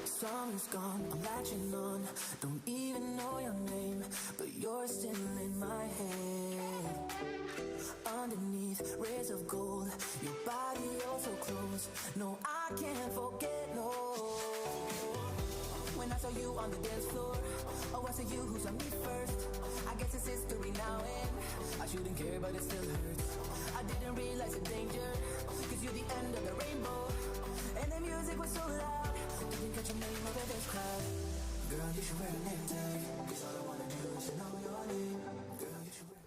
Summer's gone, I'm latching on. Don't even know your name, but you're still in my head. Underneath rays of gold, your body oh so close. No, I can't forget, no. When I saw you on the dance floor, oh, I saw you who saw me first. I guess it's history now, and I shouldn't care, but it still hurts. I didn't realize the danger, cause you're the end of the rainbow. And the music was so loud, didn't catch your name over this crowd. Girl, you should wear a name tag, cause all I wanna do is to know your name. Girl, you should wear.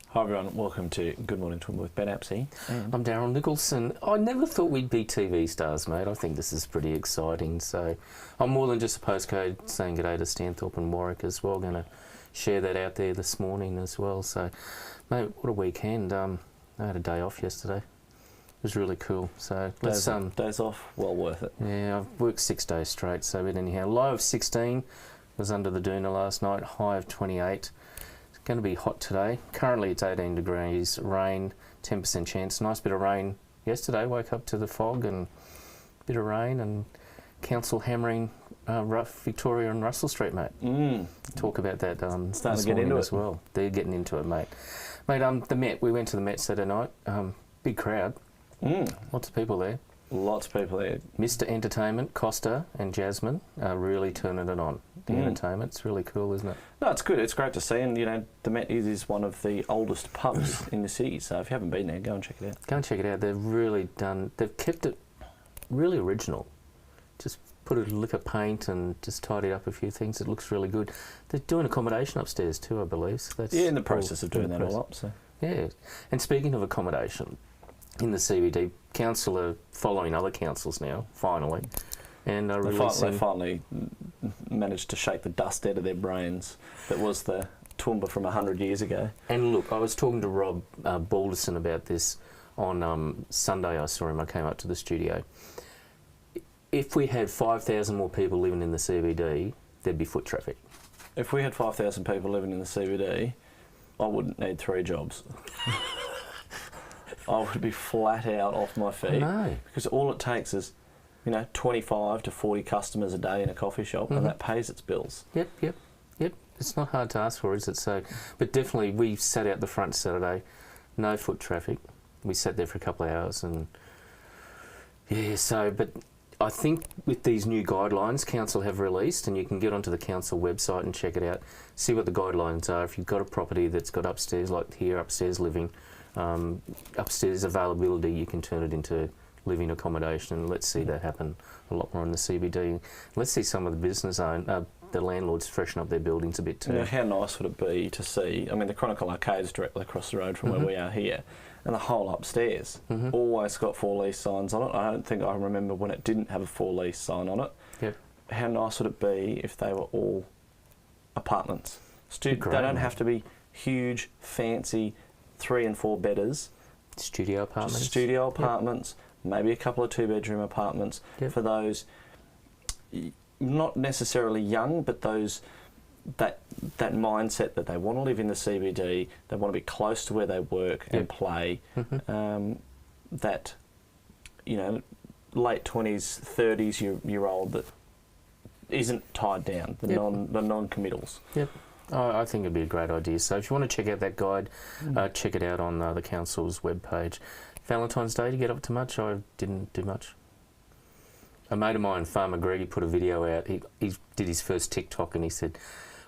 Hi everyone, welcome to Good Morning Toowoomba with Ben Apsey. I'm Daryl Nicholson. I never thought we'd be TV stars, mate. I think this is pretty exciting. So I'm more than just a postcode saying g'day to Stanthorpe and Warwick as well. Going to share that out there this morning as well. So, mate, what a weekend. I had a day off yesterday. It was really cool. So let's days off, well worth it. Yeah, I've worked 6 days straight. So, but anyhow, low of 16 was under the doona last night. High of 28. Going to be hot today. Currently it's 18 degrees, rain, 10% chance. Nice bit of rain yesterday. Woke up to the fog and a bit of rain, and council hammering Victoria and Russell Street, mate. Talk about that starting to get into it as well. They're getting into it, mate. Mate, the Met. We went to the Met Saturday night. Big crowd. Lots of people there. Lots of people there. Mr. Entertainment, Costa and Jasmine are really turning it on. The entertainment's really cool, isn't it? No, it's good. It's great to see. And, you know, the Met is one of the oldest pubs in the city. So if you haven't been there, go and check it out. Go and check it out. They've kept it really original. Just put a lick of paint and just tidied up a few things. It looks really good. They're doing accommodation upstairs too, I believe. So that's in the process of doing that all up. So. Yeah. And speaking of accommodation, in the CBD, council are following other councils now, finally. And they finally managed to shake the dust out of their brains that was the Toowoomba from 100 years ago. And look, I was talking to Rob Balderson about this on Sunday. I saw him. I came up to the studio. If we had 5,000 more people living in the CBD, there'd be foot traffic. If we had 5,000 people living in the CBD, I wouldn't need 3 jobs. I would be flat out off my feet. No. Because all it takes is, 25 to 40 customers a day in a coffee shop, and that pays its bills. Yep. It's not hard to ask for, is it? So, but definitely, we sat out the front Saturday, no foot traffic. We sat there for a couple of hours, and but I think with these new guidelines council have released, and you can get onto the council website and check it out, see what the guidelines are. If you've got a property that's got upstairs, like here, upstairs living, upstairs availability, you can turn it into living accommodation, and let's see that happen a lot more in the CBD. Let's see some of the business the landlords freshen up their buildings a bit too. How nice would it be to see, the Chronicle Arcade's directly across the road from where we are here, and the whole upstairs always got for lease signs on it. I don't think I remember when it didn't have a for lease sign on it. Yep. How nice would it be if they were all apartments? They don't have to be huge, fancy 3 and 4 bedders. Studio apartments. Studio apartments. Yep. Maybe a couple of 2-bedroom apartments for those, not necessarily young, but those that mindset that they want to live in the CBD, they want to be close to where they work and play. That late 20s, 30s year old that isn't tied down. The non-committals. Yep. I think it'd be a great idea. So if you want to check out that guide, check it out on the council's webpage. Valentine's Day, did you get up to much? I didn't do much. A mate of mine, Farmer Greg, put a video out. He did his first TikTok and he said,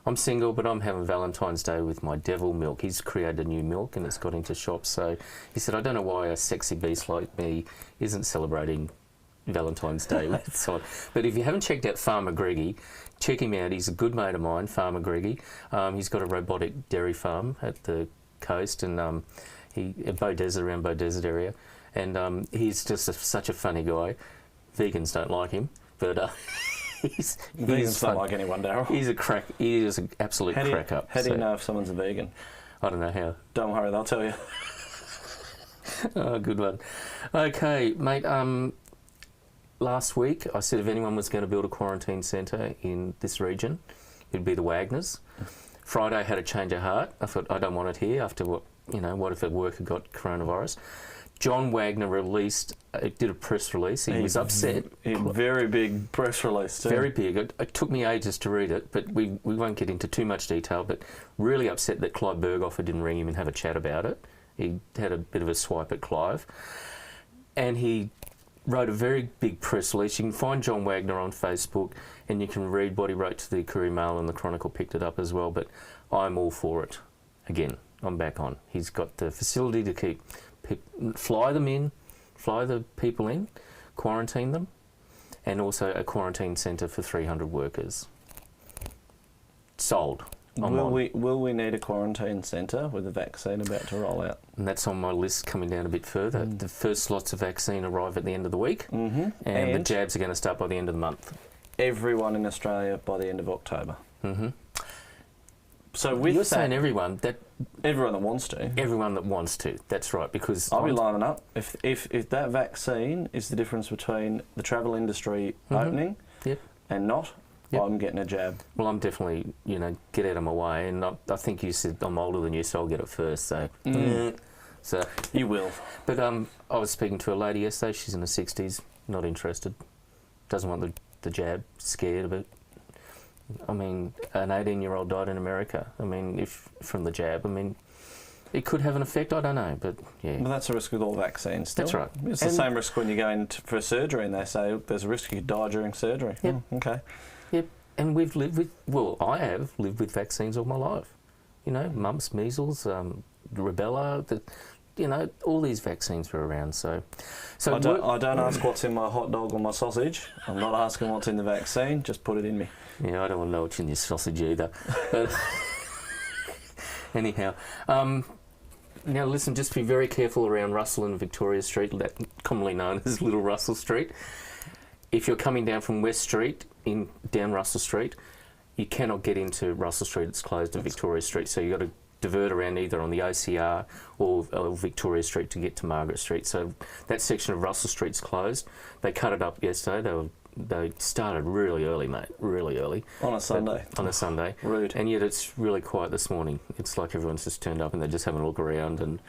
I'm single, but I'm having Valentine's Day with my devil milk. He's created a new milk and it's got into shops. So he said, I don't know why a sexy beast like me isn't celebrating Valentine's Day. But if you haven't checked out Farmer Greggy, check him out. He's a good mate of mine, Farmer Greggy. He's got a robotic dairy farm at the coast, and around Beaudesert area, and he's just such a funny guy. Vegans don't like him, but vegans don't like anyone, Daryl. He's a crack. He is an absolute crack up. How do you know if someone's a vegan? I don't know how. Don't worry, they'll tell you. Oh, good one. Okay, mate. Last week I said if anyone was going to build a quarantine centre in this region, it'd be the Wagners. Friday I had a change of heart. I thought I don't want it here after what if a worker got coronavirus. John Wagner did a press release. He was upset. Very big press release too. Very big. It took me ages to read it, but we won't get into too much detail, but really upset that Clive Berghofer didn't ring him and have a chat about it. He had a bit of a swipe at Clive. And he wrote a very big press release. You can find John Wagner on Facebook, and you can read what he wrote to the Courier Mail, and the Chronicle picked it up as well, but I'm all for it. Again, I'm back on. He's got the facility to fly the people in, quarantine them, and also a quarantine centre for 300 workers. Sold. Will we need a quarantine centre with the vaccine about to roll out? And that's on my list coming down a bit further. The first lots of vaccine arrive at the end of the week, and the jabs are going to start by the end of the month. Everyone in Australia by the end of October. So with You're saying everyone that everyone that wants to. Everyone that wants to. That's right. Because I'll be lining up if that vaccine is the difference between the travel industry opening and not. I'm getting a jab. Well, I'm definitely, get out of my way. And I think you said I'm older than you, so I'll get it first. So, so you will. But I was speaking to a lady yesterday. She's in her 60s, not interested. Doesn't want the jab, scared of it. I mean, an 18-year-old died in America. I mean, from the jab. I mean, it could have an effect. I don't know, but yeah. Well, that's a risk with all vaccines. Still. That's right. It's the same risk when you go in for surgery, and they say there's a risk you could die during surgery. Yep. Okay. Yep. And we've lived with. Well, I have lived with vaccines all my life. Mumps, measles, rubella. All these vaccines were around. So I don't ask what's in my hot dog or my sausage. I'm not asking what's in the vaccine. Just put it in me. Yeah, I don't want to know what's in your sausage either. But anyhow, now listen. Just be very careful around Russell and Victoria Street, commonly known as Little Russell Street. If you're coming down from West Street down Russell Street, you cannot get into Russell Street. It's closed at Victoria Street, so you've got to divert around either on the OCR or Victoria Street to get to Margaret Street. So that section of Russell Street's closed. They cut it up yesterday. They started really early, mate, really early. On a Sunday. On a Sunday. Rude. And yet it's really quiet this morning. It's like everyone's just turned up and they're just having a look around, and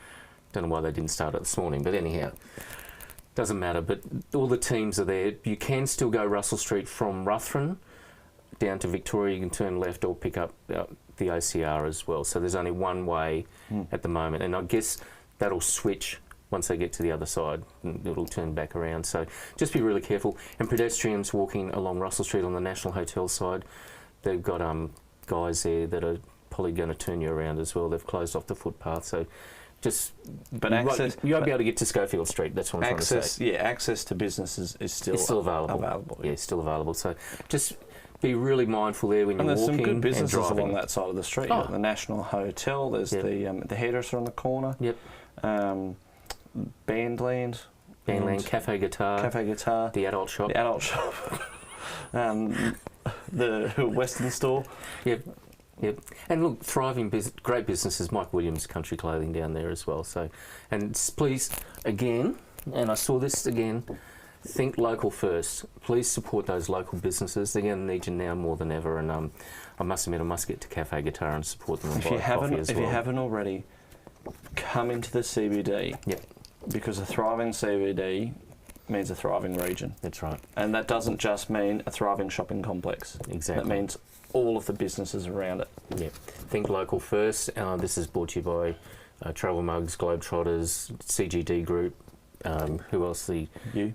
don't know why they didn't start it this morning. But anyhow, doesn't matter. But all the teams are there. You can still go Russell Street from Ruthven down to Victoria. You can turn left or pick up the OCR as well. So there's only one way at the moment. And I guess that'll switch once they get to the other side, and it'll turn back around. So just be really careful. And pedestrians walking along Russell Street on the National Hotel side, they've got guys there that are probably going to turn you around as well. They've closed off the footpath. So just... But you won't be able to get to Schofield Street. That's what I'm trying to say. Yeah, access to businesses is still available. Yeah, still available. So just be really mindful there when you're walking and driving. And there's some good businesses along that side of the street. Oh. The National Hotel, there's the hairdresser on the corner. Yep. Bandland, Cafe Guitar, the adult shop, the Western store. Yep. And look, thriving, great businesses. Mike Williams Country Clothing down there as well. So, and please again, and I saw this again. Think local first. Please support those local businesses. They're going to need you now more than ever. And I must admit, I must get to Cafe Guitar and support them. If you haven't already, come into the CBD. Yep. Because a thriving CBD means a thriving region. That's right. And that doesn't just mean a thriving shopping complex. Exactly. That means all of the businesses around it. Yeah. Think local first. This is brought to you by Travel Mugs, Globetrotters, CGD Group. Who else? The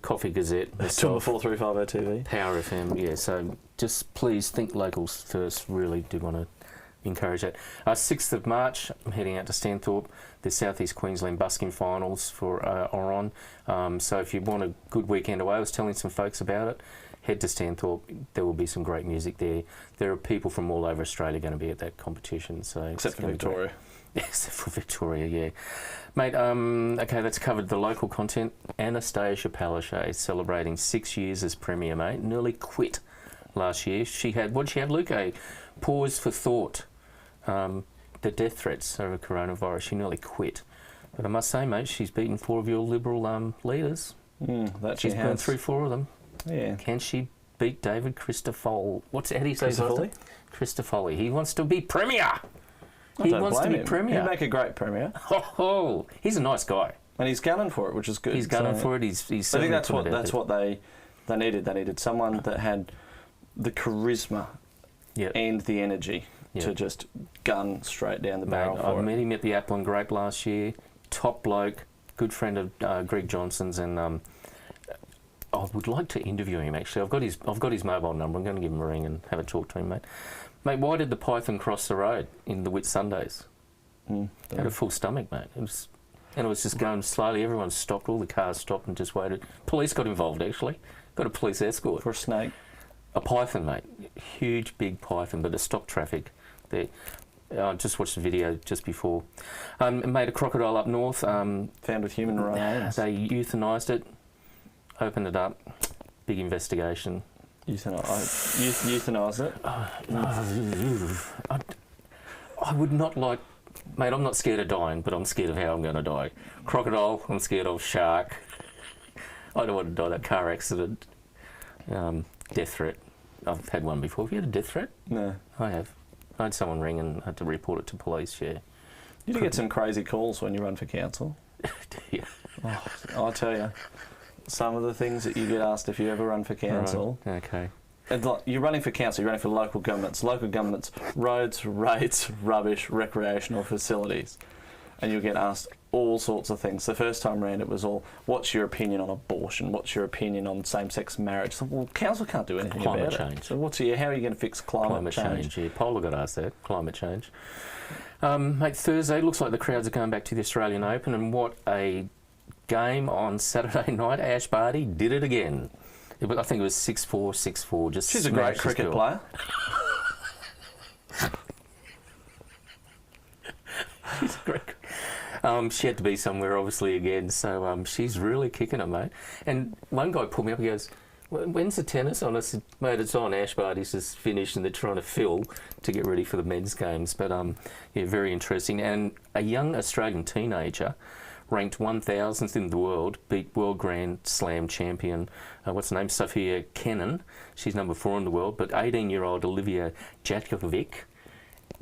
Coffee Gazette. 24350 TV. Power FM. Yeah. So just please think locals first. Really do want to encourage that. 6th of March, I'm heading out to Stanthorpe. The South East Queensland busking finals are on. So if you want a good weekend away, I was telling some folks about it, head to Stanthorpe. There will be some great music there. There are people from all over Australia going to be at that competition. So except for Victoria. Except for Victoria, yeah. Mate, okay, that's covered the local content. Anastasia Palaszczuk is celebrating 6 years as Premier, mate. Nearly quit last year. What did she have, Luke? A pause for thought. The death threats over coronavirus. She nearly quit. But I must say, mate, she's beaten 4 of your Liberal leaders. She's burned through 4 of them. Yeah. Can she beat David Christoffoli? How do you say his last name? Christoffoli. He wants to be Premier. He wants to be Premier. He'd make a great Premier. Oh, he's a nice guy. And he's gunning for it, which is good. He's gunning for it. He's I think that's what they needed. They needed someone that had the charisma and the energy to just gun straight down the barrel for it. I met him at the Apple and Grape last year. Top bloke, good friend of Greg Johnson's, and I would like to interview him. Actually, I've got his mobile number. I'm going to give him a ring and have a talk to him, mate. Mate, why did the python cross the road in the Whit Sundays? Had a full stomach, mate. It was just going slowly. Everyone stopped. All the cars stopped and just waited. Police got involved, actually. Got a police escort. For a snake? A python, mate. Huge, big python, but it stopped traffic there. I just watched the video just before. Made a crocodile up north. Found with human remains. They euthanised it, opened it up. Big investigation. Euthanised it? I would not like... Mate, I'm not scared of dying, but I'm scared of how I'm going to die. Crocodile, I'm scared of. Shark. I don't want to die that car accident. Death threat. I've had one before. Have you had a death threat? No. I have. I had someone ring and had to report it to police, yeah. You do get some crazy calls when you run for council. Yeah. Oh, I'll tell you, some of the things that you get asked if you ever run for council. Right. Okay. And like, you're running for council, you're running for local governments. Local governments, roads, rates, rubbish, recreational facilities. And you'll get asked all sorts of things. The first time round it was all, what's your opinion on abortion? What's your opinion on same-sex marriage? So, well, council can't do anything Climate about change. it. So how are you going to fix climate change? Yeah, Polar got asked that. Climate change. Mate, Thursday, looks like the crowds are going back to the Australian Open, and what a game on Saturday night. Ash Barty did it again. I think it was 6-4, 6-4. Just she's a great cricket player. She's great. She had to be somewhere, obviously, again. So she's really kicking it, mate. And one guy pulled me up. He goes, "When's the tennis on?" I said, "Mate, it's on. Ash Barty's just finished, and they're trying to fill to get ready for the men's games." But yeah, very interesting. And a young Australian teenager, ranked 1,000th in the world, beat World Grand Slam champion, what's her name, Sophia Kenin. She's number 4 in the world, but 18-year-old Olivia Jatkovic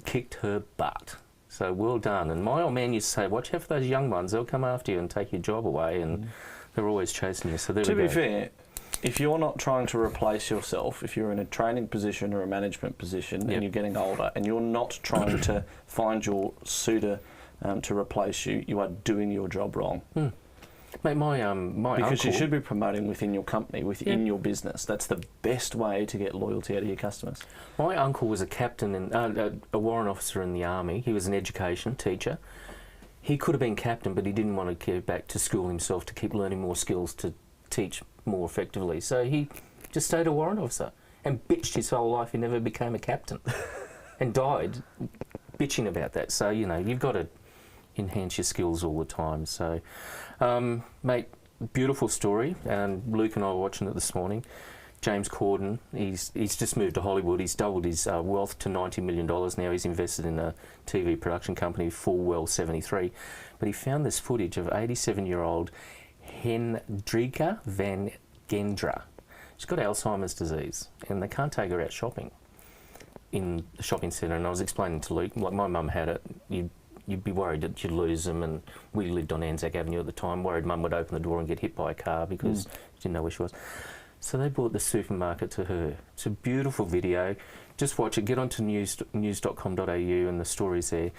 kicked her butt. So well done. And my old man used to say, watch out for those young ones. They'll come after you and take your job away, and they're always chasing you. So there we go. To be fair, if you're not trying to replace yourself, if you're in a training position or a management position and you're getting older and you're not trying to find your suitor to replace you, you are doing your job wrong. Mate, my because uncle, you should be promoting within your company, within your business. That's the best way to get loyalty out of your customers. My uncle was a captain and a warrant officer in the army. He was an education teacher. He could have been captain, but he didn't want to go back to school himself to keep learning more skills to teach more effectively. So he just stayed a warrant officer and bitched his whole life. He never became a captain and died bitching about that. So, you know, you've got to enhance your skills all the time. So, mate, beautiful story. And Luke and I were watching it this morning. James Corden, he's just moved to Hollywood. He's doubled his wealth to $90 million now. He's invested in a TV production company, Fullwell 73. But he found this footage of 87-year-old Hendrika van Gendra. She's got Alzheimer's disease, and they can't take her out shopping in the shopping centre. And I was explaining to Luke, like, my mum had it. You'd be worried that you'd lose them, and we lived on Anzac Avenue at the time, worried Mum would open the door and get hit by a car because she didn't know where she was. So they brought the supermarket to her. It's a beautiful video. Just watch it. Get onto news.com.au and the story's there.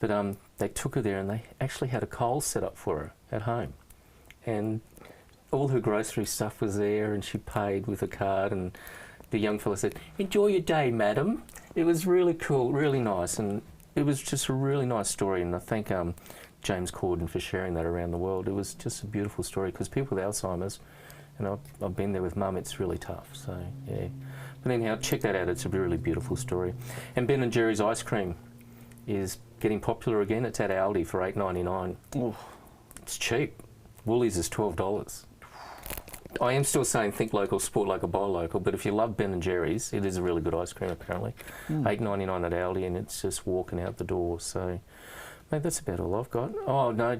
But they took her there and they actually had a Coles set up for her at home. And all her grocery stuff was there, and she paid with a card, and the young fella said, "Enjoy your day, madam." It was really cool, really nice, and it was just a really nice story, and I thank James Corden for sharing that around the world. It was just a beautiful story, because people with Alzheimer's, and I've been there with Mum, it's really tough, so yeah. But anyhow, check that out, it's a really beautiful story. And Ben & Jerry's ice cream is getting popular again. It's at Aldi for $8.99. Ooh. It's cheap. Woolies is $12. I am still saying think local, support local, buy local, but if you love Ben & Jerry's, it is a really good ice cream apparently. $8.99 at Aldi, and it's just walking out the door. So, mate, that's about all I've got. Oh, no,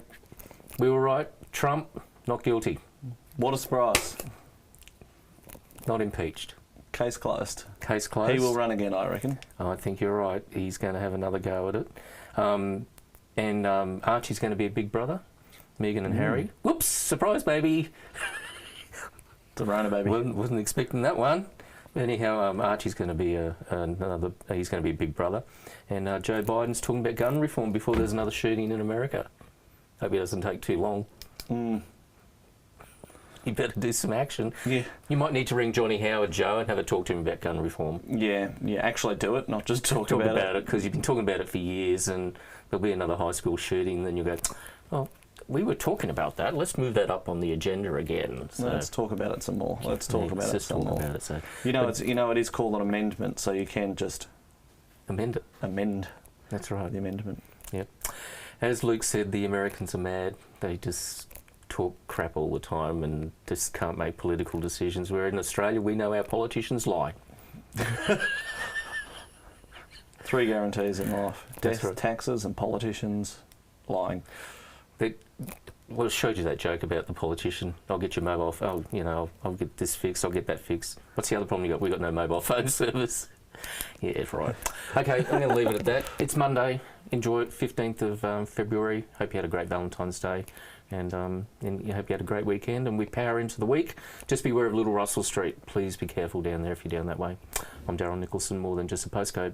we were right. Trump, not guilty. What a surprise. Not impeached. Case closed. Case closed. He will run again, I reckon. I think you're right. He's going to have another go at it. And Archie's going to be a big brother. Meghan and Harry. Whoops! Surprise, baby. The Rona baby. Wasn't expecting that one. Anyhow, Archie's going to be he's going to be a big brother, and Joe Biden's talking about gun reform before there's another shooting in America. Hope it doesn't take too long. You better do some action. Yeah. You might need to ring Johnny Howard, Joe, and have a talk to him about gun reform. Yeah, actually do it, not just talk about it. Because you've been talking about it for years, and there'll be another high school shooting, then you'll go, well, we were talking about that. Let's move that up on the agenda again. So let's talk about it some more. Let's talk about it some more. So. It is called an amendment, so you can just amend it. Amend. That's right. The amendment. Yep. As Luke said, the Americans are mad. They just talk crap all the time and just can't make political decisions. Where in Australia, we know our politicians lie. 3 guarantees in life: death, right. taxes, and politicians lying. Well, I showed you that joke about the politician. I'll get your mobile phone. I'll get this fixed. I'll get that fixed. What's the other problem you got? We got no mobile phone service. Yeah, right. Okay, I'm going to leave it at that. It's Monday. Enjoy it. 15th of February. Hope you had a great Valentine's Day, and hope you had a great weekend. And we power into the week. Just beware of Little Russell Street. Please be careful down there if you're down that way. I'm Darryl Nicholson. More than just a postcode.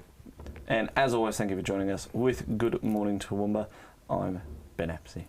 And as always, thank you for joining us with Good Morning Toowoomba. I'm Ben Apsey.